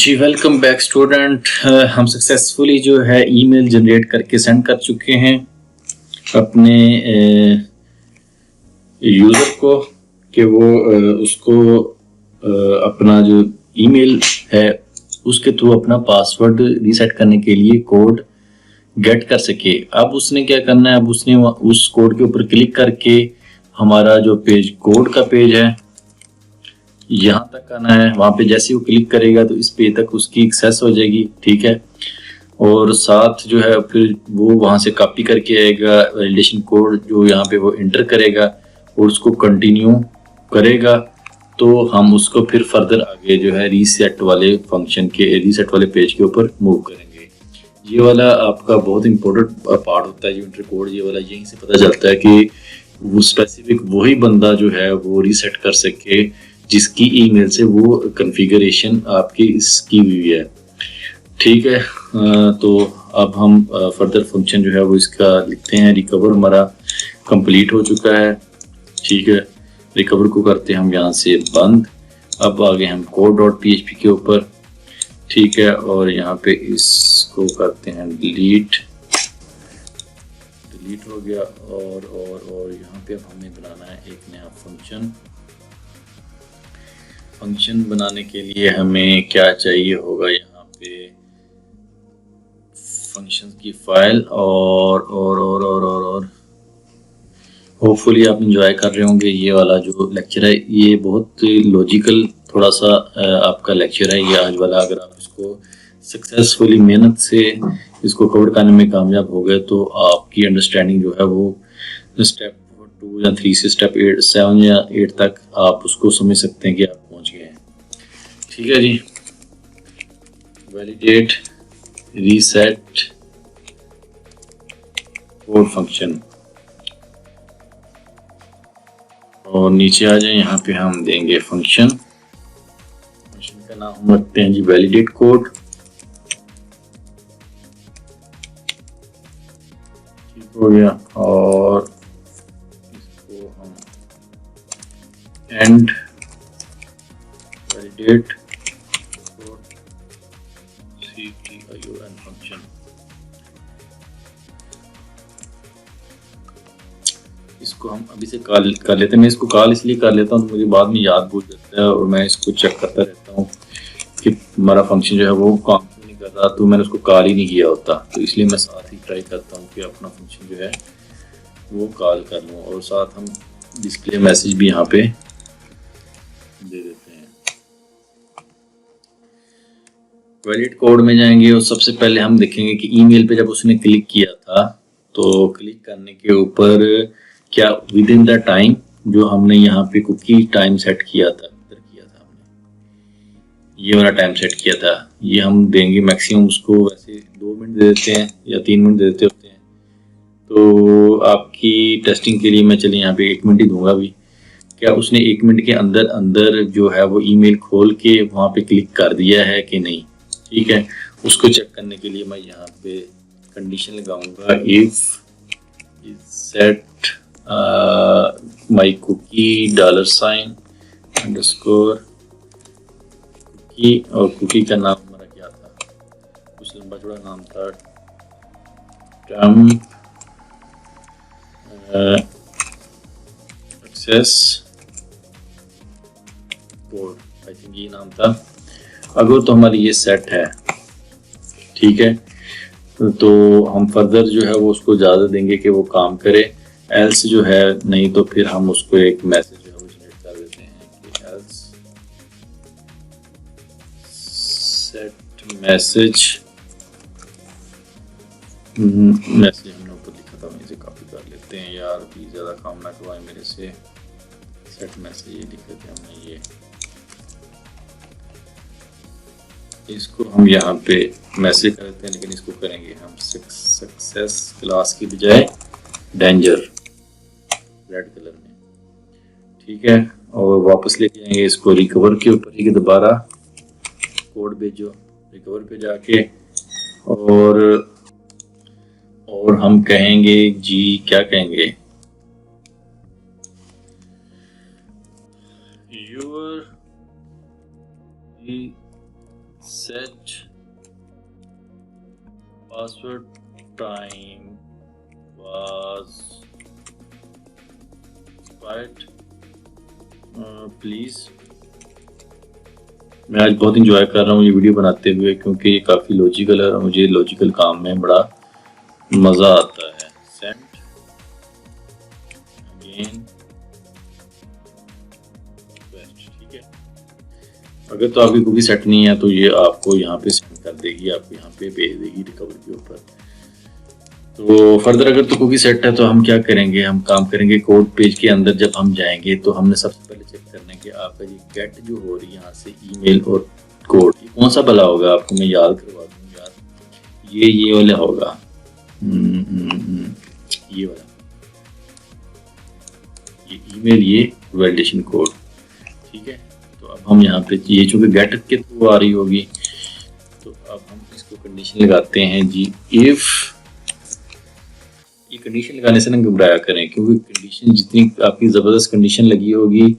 जी welcome back student. हम successfully जो है ईमेल जनरेट करके सेंड कर चुके हैं अपने यूज़र को कि वो उसको अपना जो ईमेल है उसके थ्रू अपना पासवर्ड रीसेट करने के लिए कोड गेट कर सके। अब उसने क्या करना है, अब उसने उस कोड के ऊपर क्लिक करके हमारा जो पेज कोड का पेज है यहाँ तक आना है। वहां पे जैसे वो क्लिक करेगा तो इस पेज तक उसकी एक्सेस हो जाएगी, ठीक है। और साथ जो है फिर वो वहां से कॉपी करके आएगा वैलिडेशन कोड जो यहाँ पे वो इंटर करेगा और उसको कंटिन्यू करेगा। तो हम उसको फिर फर्दर आगे जो है रीसेट वाले फंक्शन के रीसेट वाले पेज के ऊपर मूव करेंगे। ये वाला आपका बहुत इंपॉर्टेंट पार्ट होता है जो इंटर कोड, ये वाला यहीं से पता चलता है कि वो स्पेसिफिक वही बंदा जो है वो रीसेट कर सके जिसकी ईमेल से वो कॉन्फ़िगरेशन आपकी इसकी हुई है, ठीक है। तो अब हम फर्दर फंक्शन जो है वो इसका लिखते हैं। रिकवर हमारा कंप्लीट हो चुका है, ठीक है। रिकवर को करते हैं हम यहाँ से बंद। अब आगे हम code.php के ऊपर, ठीक है, और यहाँ पे इसको करते हैं डिलीट हो गया। और यहाँ पे अब हमें बनाना है एक नया फंक्शन बनाने के लिए हमें क्या चाहिए होगा, यहाँ पे फंक्शन की फाइल और होपफुली आप इंजॉय कर रहे होंगे। ये वाला जो लेक्चर है ये बहुत लॉजिकल थोड़ा सा आपका लेक्चर है ये आज वाला। अगर आप इसको सक्सेसफुली मेहनत से इसको कवर करने में कामयाब हो गए तो आपकी अंडरस्टैंडिंग जो है वो स्टेप 2 या 3 से स्टेप 7 या 8 तक आप उसको समझ सकते हैं कि आप पहुंच गए हैं, ठीक है जी। वैलिडेट रीसेट कोड फंक्शन और नीचे आ जाए। यहाँ पे हम देंगे फंक्शन का नाम हम रखते हैं जी वैलिडेट कोड, ठीक हो गया। और इसको हम and validate code CTION function, इसको हम अभी से कॉल कर लेते हैं। मैं इसको कॉल इसलिए कर लेता हूँ तो मुझे बाद में याद भूल जाता है और मैं इसको चेक करता रहता हूँ कि हमारा फंक्शन जो है वो काम क्यों नहीं कर रहा, तो मैंने उसको कॉल ही नहीं किया होता। तो इसलिए मैं साथ ही ट्राई करता हूँ कि अपना फंक्शन जो है वो कॉल कर लूँ और साथ हम डिस्प्ले मैसेज भी यहाँ पे दे देते हैं। वैलिड कोड में जाएंगे और सबसे पहले हम देखेंगे कि ईमेल पे जब उसने क्लिक किया था तो क्लिक करने के ऊपर क्या विद इन द टाइम जो हमने यहाँ पे कुकी टाइम सेट किया था, हमने ये वाला टाइम सेट किया था, ये हम देंगे मैक्सिमम उसको। वैसे 2 मिनट दे देते हैं या 3 मिनट दे देते होते हैं। तो आपकी टेस्टिंग के लिए मैं चलिए यहाँ पे 1 मिनट ही दूंगा भी। क्या उसने 1 मिनट के अंदर अंदर जो है वो ईमेल खोल के वहाँ पे क्लिक कर दिया है कि नहीं, ठीक है। उसको चेक करने के लिए मैं यहाँ पे कंडीशन लगाऊंगा if set my cookie $underscore cookie, और कुकी का नाम हमारा क्या था, कुछ लंबा चौड़ा नाम था, term access code, I think ये नाम था। अगर तो हमारी ये सेट है, ठीक है, तो हम फर्दर जो है वो उसको इजाज़त देंगे कि वो काम करे। एल्स जो है नहीं तो फिर हम उसको एक मैसेज जो है वो जनरेट कर देते हैं कि एल्स सेट मैसेज हमने ऊपर लिखा था, हम इसे कॉपी कर लेते हैं यार, प्लीज ज़्यादा काम ना करवाएं मेरे से। सेट मैसेज ये लिखे थे हमने, ये इसको हम यहाँ पे मैसेज करते हैं लेकिन इसको करेंगे हम सक्सेस क्लास की बजाय डेंजर रेड कलर में, ठीक है। और वापस लेके जाएंगे इसको रिकवर के ऊपर ही, दोबारा कोड भेजो रिकवर पे जाके और हम कहेंगे जी, क्या कहेंगे, your set password time was expired please. मैं आज बहुत इंजॉय कर रहा हूँ ये वीडियो बनाते हुए, क्योंकि ये काफ़ी लॉजिकल है और मुझे लॉजिकल काम में बड़ा मज़ा आता है। सेंड अगेन रिक्वेस्ट, ठीक है। अगर तो आपकी कुकी सेट नहीं है तो ये आपको यहाँ पे सेंड कर देगी, आपको यहाँ पे भेज देगी रिकवर के ऊपर। तो फर्दर अगर तो कुकी सेट है तो हम क्या करेंगे, हम काम करेंगे कोड पेज के अंदर। जब हम जाएंगे तो हमने सबसे पहले चेक करना है कि आपका ये गेट जो हो रही है यहाँ से ईमेल और कोड, ये कौन सा भला होगा। आपको मैं याद करवा दूँ यार, ये वाला होगा, ये वाला, ये ईमेल, ये वैलिडेशन कोड, ठीक है। तो अब हम यहाँ पे ये चूंकि गेट के थ्रू आ रही होगी तो अब हम इसको कंडीशन लगाते हैं जी, इफ। ये कंडीशन लगाने से ना घबराया करें, क्योंकि कंडीशन जितनी आपकी ज़बरदस्त कंडीशन लगी होगी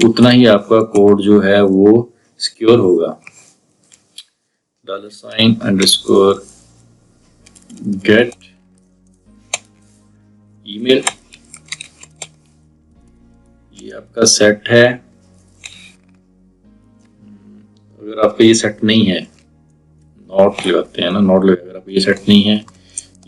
उतना ही आपका कोड जो है वो सिक्योर होगा। $_ गेट ईमेल, ये आपका सेट है। अगर आपका ये सेट नहीं है, नॉट लगाते हैं ना, नॉट लगा, अगर आपका ये सेट नहीं है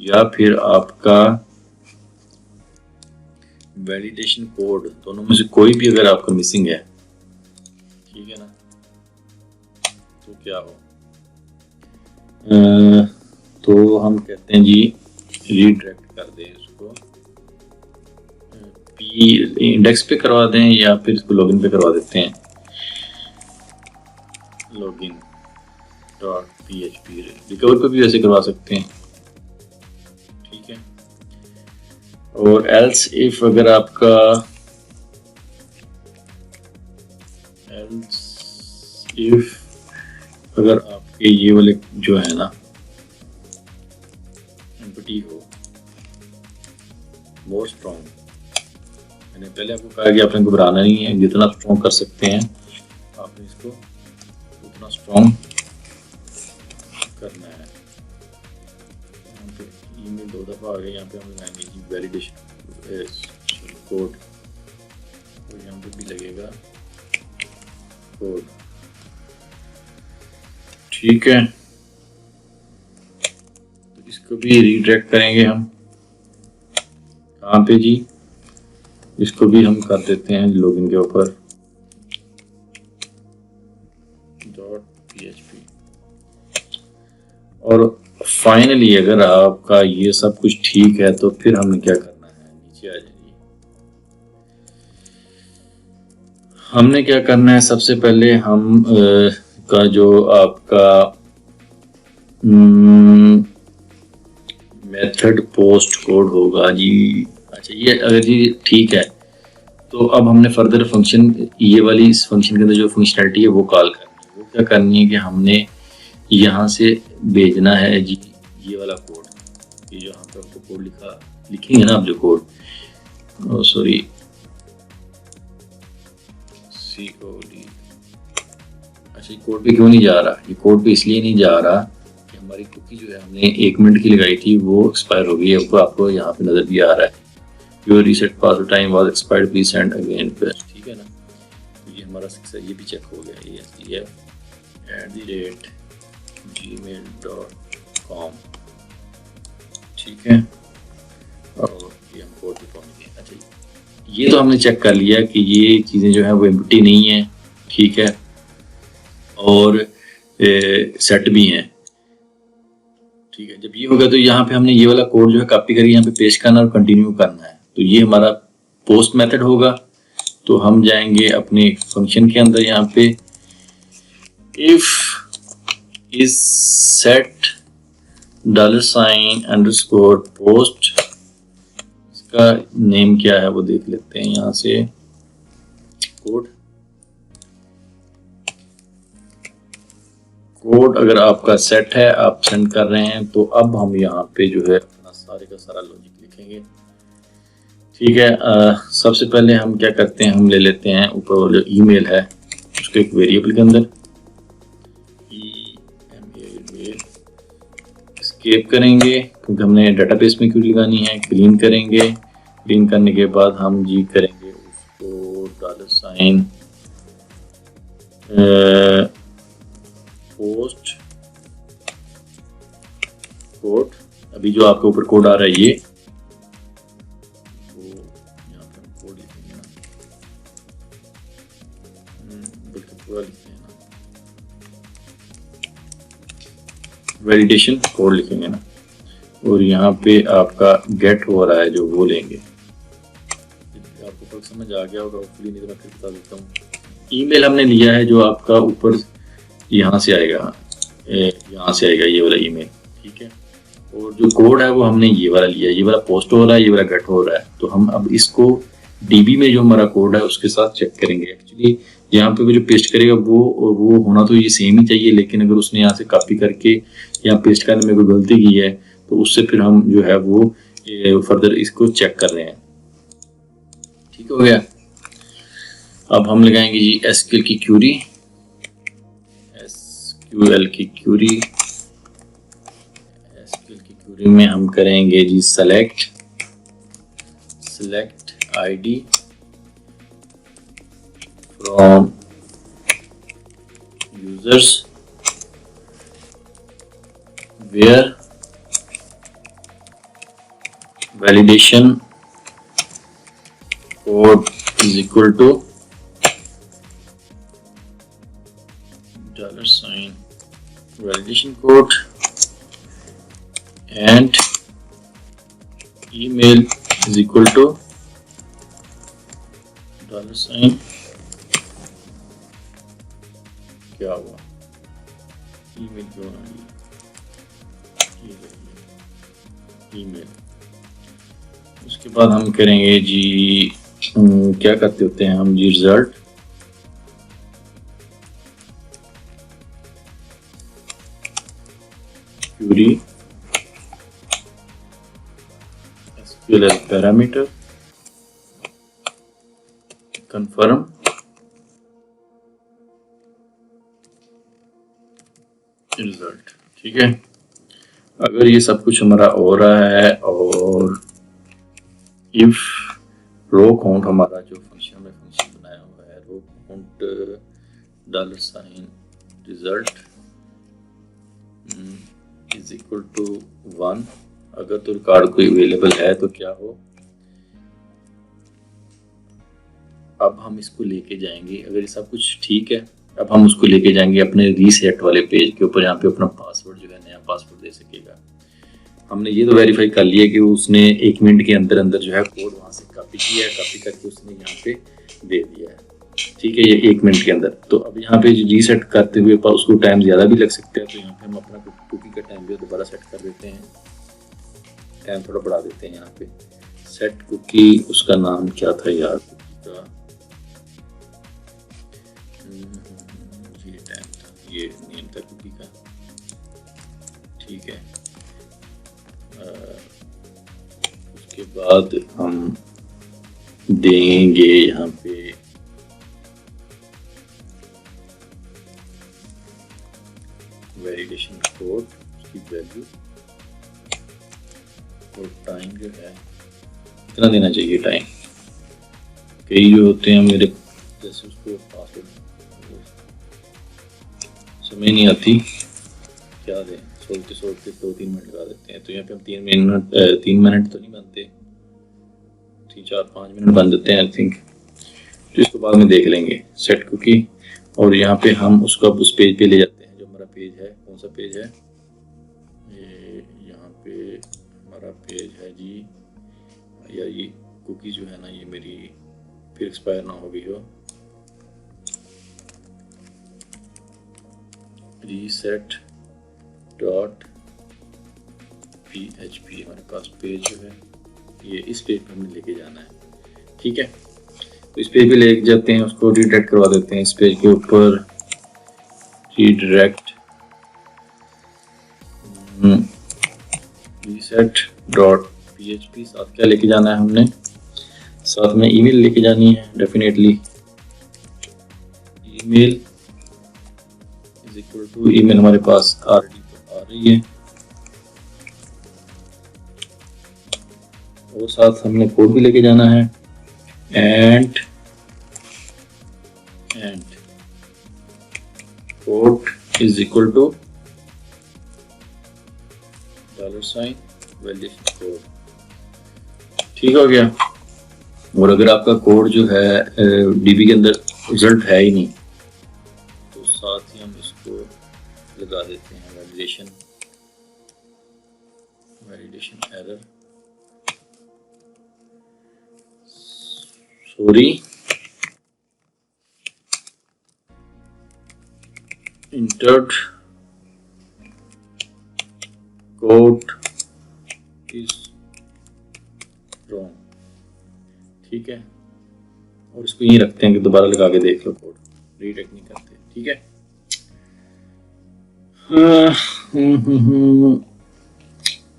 या फिर आपका वैलिडेशन कोड, दोनों में से कोई भी अगर आपका मिसिंग है, ठीक है ना, तो क्या हो, तो हम कहते हैं जी रीडायरेक्ट कर दें इसको, पी इंडेक्स पे करवा दें या फिर इसको लॉगिन पे करवा देते हैं, login.php। रिकवर पे भी वैसे करवा सकते हैं, ठीक है। और एल्स इफ अगर आपका आपके ये वाले जो है ना एम्प्टी हो मोर स्ट्रॉन्ग, मैंने पहले आपको कहा कि आपने घबराना नहीं है, जितना स्ट्रॉन्ग कर सकते हैं आपने इसको उतना स्ट्रॉन्ग करना है। यहाँ पे ईमेल 2 दफ़ा आ गए, यहाँ पे हम लगाएंगे जी वैलिडेशन कोड, और यहाँ पे भी लगेगा कोड, ठीक है। तो इसको भी रीडायरेक्ट करेंगे हम, कहाँ पे जी, इसको भी हम कर देते हैं लॉगिन के ऊपर .php। और फाइनली अगर आपका ये सब कुछ ठीक है तो फिर हमने क्या करना है, नीचे आ जाइए। हमने क्या करना है, सबसे पहले हम का जो आपका मेथड पोस्ट कोड होगा जी, अच्छा ये अगर जी ठीक है तो अब हमने फर्दर फंक्शन, ये वाली इस फंक्शन के अंदर जो फंक्शनैलिटी है वो कॉल करनी है। वो क्या करनी है कि हमने यहाँ से भेजना है जी ये वाला कोड, ये जो यहाँ पे आपको कोड लिखेंगे ना आप, जो कोड, सॉरी COD, अच्छा ये कोड पे क्यों नहीं जा रहा, ये कोड पे इसलिए नहीं जा रहा कि हमारी कुकी जो है हमने 1 मिनट की लगाई थी वो एक्सपायर हो गई है, वो आपको यहाँ पे नजर भी आ रहा है, your reset password time was expired please send again request, ठीक है ना। तो ये हमारा सक्सेस, ये भी चेक हो गया, ये @gmail.com, ठीक है। और ये हम कोड पे पहुंच गए। अच्छा ये तो हमने चेक कर लिया कि ये चीज़ें जो है वो एम्प्टी नहीं है, ठीक है, और सेट भी हैं, ठीक है। जब ये होगा तो यहाँ पे हमने ये वाला कोड जो है कॉपी करके यहाँ पे पेस्ट करना और कंटिन्यू करना है। तो ये हमारा पोस्ट मेथड होगा। तो हम जाएंगे अपने फंक्शन के अंदर, यहाँ पे इफ इज सेट $_post, इसका नेम क्या है वो देख लेते हैं यहाँ से, कोड अगर आपका सेट है, आप सेंड कर रहे हैं, तो अब हम यहाँ पे जो है अपना सारे का सारा लॉजिक लिखेंगे, ठीक है। सबसे पहले हम क्या करते हैं, हम ले लेते हैं ऊपर जो ईमेल है उसको एक वेरिएबल के अंदर एस्केप करेंगे क्योंकि हमने डेटाबेस में क्वेरी लगानी है। क्लीन करेंगे, क्लीन करने के बाद हम जी करेंगे उसको $, पोस्ट कोड। अभी जो आपके ऊपर कोड आ रहा है ये, तो यहाँ पे हम कोड लिखेंगे ना, बल्कि पूरा लिखते हैं ना, वैलिडेशन कोड लिखेंगे ना, और यहाँ पे आपका गेट हो रहा है जो वो लेंगे। आपको फर्क समझ आ गया होगा होपफुली, नहीं तो मैं फिर बता देता हूँ। ईमेल हमने लिया है जो आपका ऊपर यहाँ से आएगा, यहाँ से आएगा ये वाला ईमेल, ठीक है। और जो कोड है वो हमने ये वाला लिया है, ये वाला पोस्ट हो रहा है, ये वाला गेट हो रहा है। तो हम अब इसको डीबी में जो हमारा कोड है उसके साथ चेक करेंगे। एक्चुअली यहाँ पे वो जो पेस्ट करेगा वो होना तो ये सेम ही चाहिए, लेकिन अगर उसने यहाँ से कॉपी करके यहाँ पेस्ट करने में कोई गलती की है तो उससे फिर हम जो है वो फर्दर इसको चेक कर रहे हैं। ठीक हो गया। अब हम लगाएंगे जी एसक्यूएल की क्यूरी, एसक्यूएल की क्यूरी में हम करेंगे जी select ID from users where validation code is equal to $, validation code and email is equal to $। क्या हुआ, ईमेल क्यों आ गई, ईमेल। उसके बाद हम करेंगे जी क्या करते होते हैं हम जी result query SQL parameter confirm result. ठीक है, अगर ये सब कुछ हमारा हो रहा है और इफ रो काउंट हमारा जो फंक्शन में फंक्शन बनाया हुआ है row count $, result is equal to 1, अगर तो रिकॉर्ड कोई अवेलेबल है तो क्या हो। अब हम इसको लेके जाएंगे, अगर ये सब कुछ ठीक है अब हम उसको लेके जाएंगे अपने रीसेट वाले पेज के ऊपर, यहाँ पे अपना पासवर्ड जो है नया पासवर्ड दे सकेगा। हमने ये तो वेरीफाई कर लिया कि उसने 1 मिनट के अंदर अंदर जो है कोड वहाँ से कॉपी किया है, कॉपी करके उसने यहाँ पे दे दिया है। ठीक है, ये 1 मिनट के अंदर। तो अब यहाँ पे रीसेट करते हुए उसको टाइम ज़्यादा भी लग सकता है, तो यहाँ पे हम अपना कुकी का टाइम भी दोबारा सेट कर देते हैं, टाइम थोड़ा बढ़ा देते हैं। यहाँ पे सेट कुकी, उसका नाम क्या था यार कुकी का, ये टाइम था, ये नेम था कुकी का। ठीक है, उसके बाद हम देंगे यहाँ पे वैलिडेशन कोड, उसकी वैल्यू और टाइम जो है कितना देना चाहिए टाइम। कई जो होते हैं मेरे जैसे उसको पासवर्ड समझ नहीं आती क्या दें, सोचते सोचते 2-3 मिनट लगा देते हैं। तो यहाँ पे हम 3 मिनट तो नहीं बनते, 3-4-5 मिनट बन देते हैं आई थिंक। तो इसको बाद में देख लेंगे सेट कुकी। और यहाँ पे हम उसको उस पेज पे ले जाते हैं जो हमारा पेज है। कौन सा पेज है ये, यहाँ पे हमारा पेज है जी, या ये कुकी जो है ना ये मेरी फिर एक्सपायर ना हो गई हो। reset.php हमारे पास पेज जो है ये, इस पेज पे हमें लेके जाना है। ठीक है, तो इस पेज पे ले जाते हैं, उसको रीडायरेक्ट करवा देते हैं। इस पेज के ऊपर रीडायरेक्ट reset.php, साथ क्या लेके जाना है हमने, साथ में ईमेल लेके जानी है definitely. Email is equal to email हमारे पास ऑलरेडी आ रही है, और साथ हमने कोड भी लेके जाना है and code is equal to $, validation code. ठीक हो गया। और अगर आपका कोड जो है डीबी के अंदर रिजल्ट है ही नहीं तो साथ ही हम इसको लगा देते हैं validation error, sorry entered code is wrong। ठीक है, और इसको यहीं रखते हैं कि दोबारा लगा के देख लो, कोड रीटेक नहीं करते। ठीक है,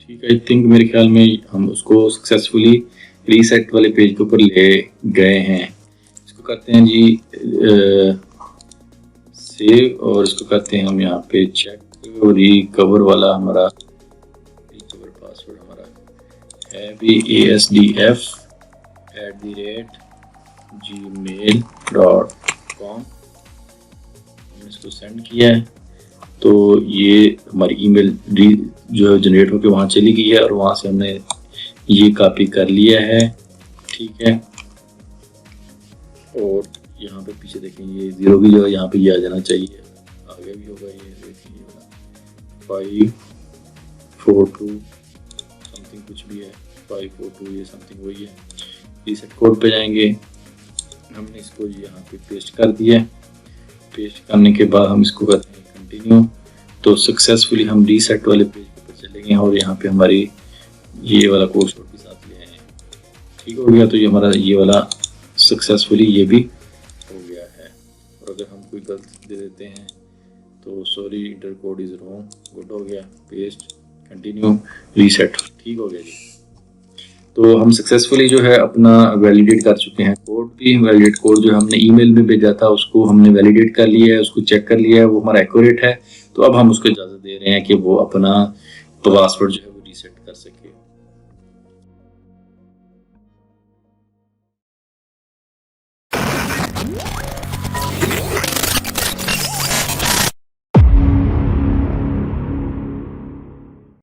ठीक है। आई थिंक मेरे ख्याल में हम उसको सक्सेसफुली रीसेट वाले पेज के ऊपर ले गए हैं। इसको करते हैं जी सेव, और इसको करते हैं हम यहाँ पे चेक। और रिकवर वाला हमारा रिकवर पासवर्ड हमारा है भी asdf@gmail.com। हमने इसको सेंड किया है तो ये हमारी ईमेल जो जनरेट होकर वहाँ चली गई है और वहाँ से हमने ये कॉपी कर लिया है। ठीक है, और यहाँ पे पीछे देखें ये 0 की जगह यहाँ पे ये आ जाना चाहिए, आगे भी होगा। ये देखिए 542 समथिंग कुछ भी है, 542 ये समथिंग वही है। रीसेट कोड पे जाएंगे, हमने इसको यहाँ पे पेस्ट कर दिया। पेस्ट करने के बाद हम इसको करते हैं कंटिन्यू, तो सक्सेसफुली हम रीसेट वाले पेज के ऊपर चले गए और यहाँ पे हमारी ये वाला कोड के साथ ले आए हैं। ठीक हो गया, तो ये हमारा ये वाला सक्सेसफुली ये भी हो गया है। और अगर हम कोई गलती दे देते हैं तो sorry inter code is wrong, good हो गया, पेस्ट कंटिन्यू रीसेट। ठीक हो गया जी। तो हम सक्सेसफुली जो है अपना वैलिडेट कर चुके हैं कोड भी। वैलिडेट कोड जो हमने ईमेल में भेजा था उसको हमने वैलिडेट कर लिया है, उसको चेक कर लिया है, वो हमारा एक्यूरेट है। तो अब हम उसको इजाज़त दे रहे हैं कि वो अपना पासवर्ड जो है वो रीसेट कर सके।